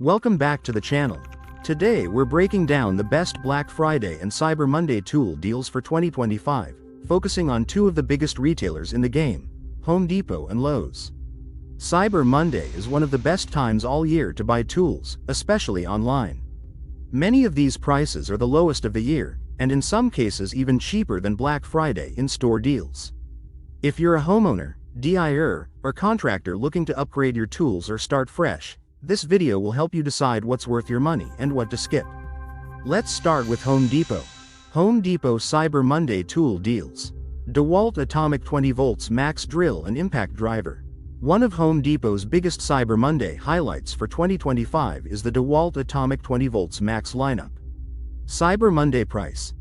Welcome back to the channel. Today we're breaking down the best Black Friday and Cyber Monday tool deals for 2025, focusing on two of the biggest retailers in the game, Home Depot and Lowe's. Cyber Monday is one of the best times all year to buy tools, especially online. Many of these prices are the lowest of the year, and in some cases even cheaper than Black Friday in-store deals. If you're a homeowner, DIYer, or contractor looking to upgrade your tools or start fresh, this video will help you decide what's worth your money and what to skip. Let's start with Home Depot. Home Depot Cyber Monday tool deals. DeWalt Atomic 20 volts max drill and impact driver. One of Home Depot's biggest Cyber Monday highlights for 2025 is the DeWalt Atomic 20 volts max lineup. Cyber Monday price: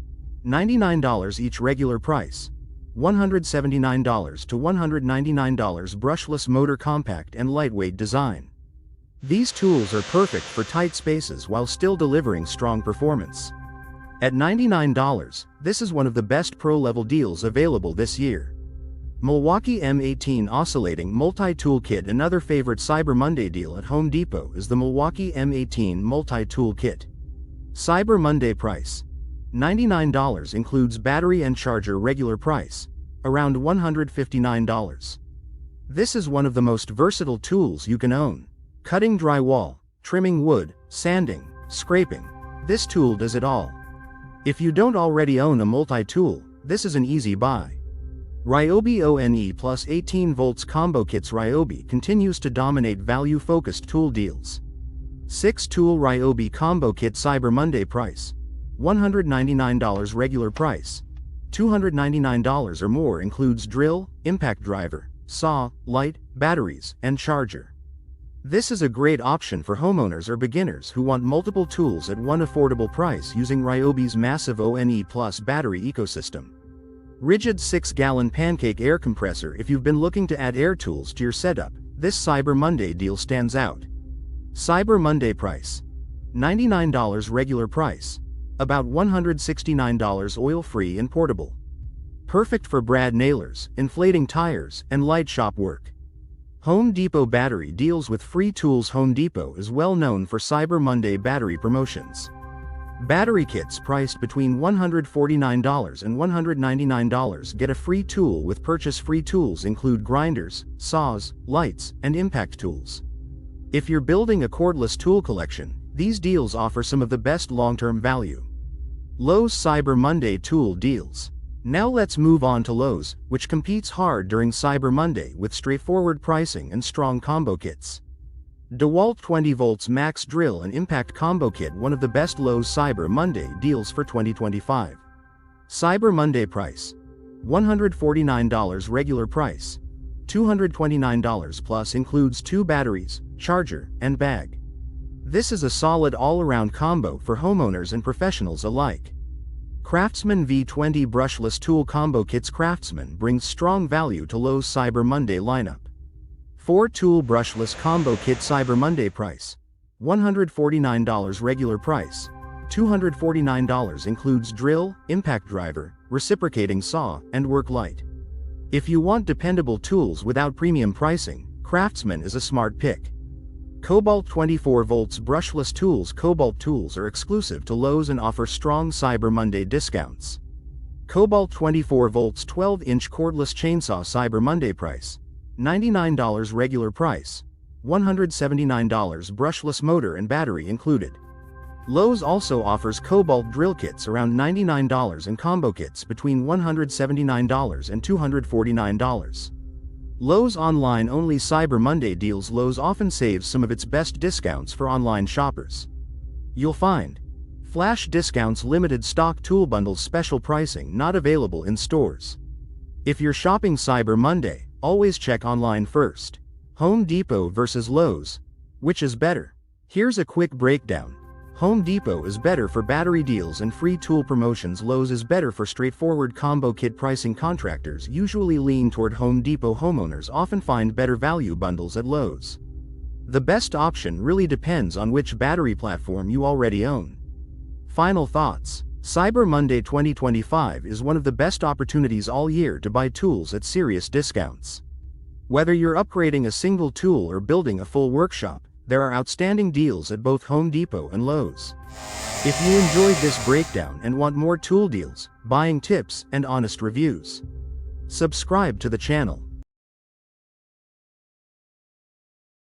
$99 each, regular price $179 to $199, brushless motor, compact and lightweight design. These tools are perfect for tight spaces while still delivering strong performance. At $99, this is one of the best pro-level deals available this year. Milwaukee M18 Oscillating Multi-Tool Kit. Another favorite Cyber Monday deal at Home Depot is the Milwaukee M18 Multi-Tool Kit. Cyber Monday price: $99, includes battery and charger, regular price around $159. This is one of the most versatile tools you can own. Cutting drywall, trimming wood, sanding, scraping. This tool does it all. If you don't already own a multi-tool, this is an easy buy. Ryobi ONE plus 18 volts combo kits. Ryobi continues to dominate value-focused tool deals. 6-tool Ryobi combo kit. Cyber Monday price: $199, regular price $299 or more, includes drill, impact driver, saw, light, batteries, and charger. This is a great option for homeowners or beginners who want multiple tools at one affordable price using Ryobi's massive ONE Plus battery ecosystem. RIDGID 6-gallon Pancake air compressor. If you've been looking to add air tools to your setup, this Cyber Monday deal stands out. Cyber Monday price: $99, regular price about $169, oil-free and portable. Perfect for brad nailers, inflating tires, and light shop work. Home Depot battery deals with free tools. Home Depot is well known for Cyber Monday battery promotions. Battery kits priced between $149 and $199 get a free tool with purchase. Free tools include grinders, saws, lights, and impact tools. If you're building a cordless tool collection, these deals offer some of the best long-term value. Lowe's Cyber Monday tool deals. Now let's move on to Lowe's, which competes hard during Cyber Monday with straightforward pricing and strong combo kits. DeWalt 20 volts max drill and impact combo kit. One of the best Lowe's Cyber Monday deals for 2025. Cyber Monday price: $149, regular price $229 plus, includes 2 batteries, charger, and bag. This is a solid all-around combo for homeowners and professionals alike. Craftsman V20 brushless tool combo kits. Craftsman brings strong value to Lowe's Cyber Monday lineup. 4-tool brushless combo kit. Cyber Monday price: $149, regular price $249, includes drill, impact driver, reciprocating saw, and work light. If you want dependable tools without premium pricing, Craftsman is a smart pick. Kobalt 24 volts brushless tools. Kobalt tools are exclusive to Lowe's and offer strong Cyber Monday discounts. Kobalt 24 volts 12-inch cordless chainsaw. Cyber Monday price: $99, regular price $179, brushless motor and battery included. Lowe's also offers Kobalt drill kits around $99 and combo kits between $179 and $249. Lowe's online-only Cyber Monday deals. Lowe's often saves some of its best discounts for online shoppers. You'll find flash discounts, limited stock tool bundles, special pricing not available in stores. If you're shopping Cyber Monday, always check online first. Home Depot versus Lowe's. Which is better? Here's a quick breakdown. Home Depot is better for battery deals and free tool promotions. Lowe's is better for straightforward combo kit pricing. Contractors usually lean toward Home Depot. Homeowners often find better value bundles at Lowe's. The best option really depends on which battery platform you already own. Final thoughts. Cyber Monday 2025 is one of the best opportunities all year to buy tools at serious discounts. Whether you're upgrading a single tool or building a full workshop, there are outstanding deals at both Home Depot and Lowe's. If you enjoyed this breakdown and want more tool deals, buying tips, and honest reviews, subscribe to the channel.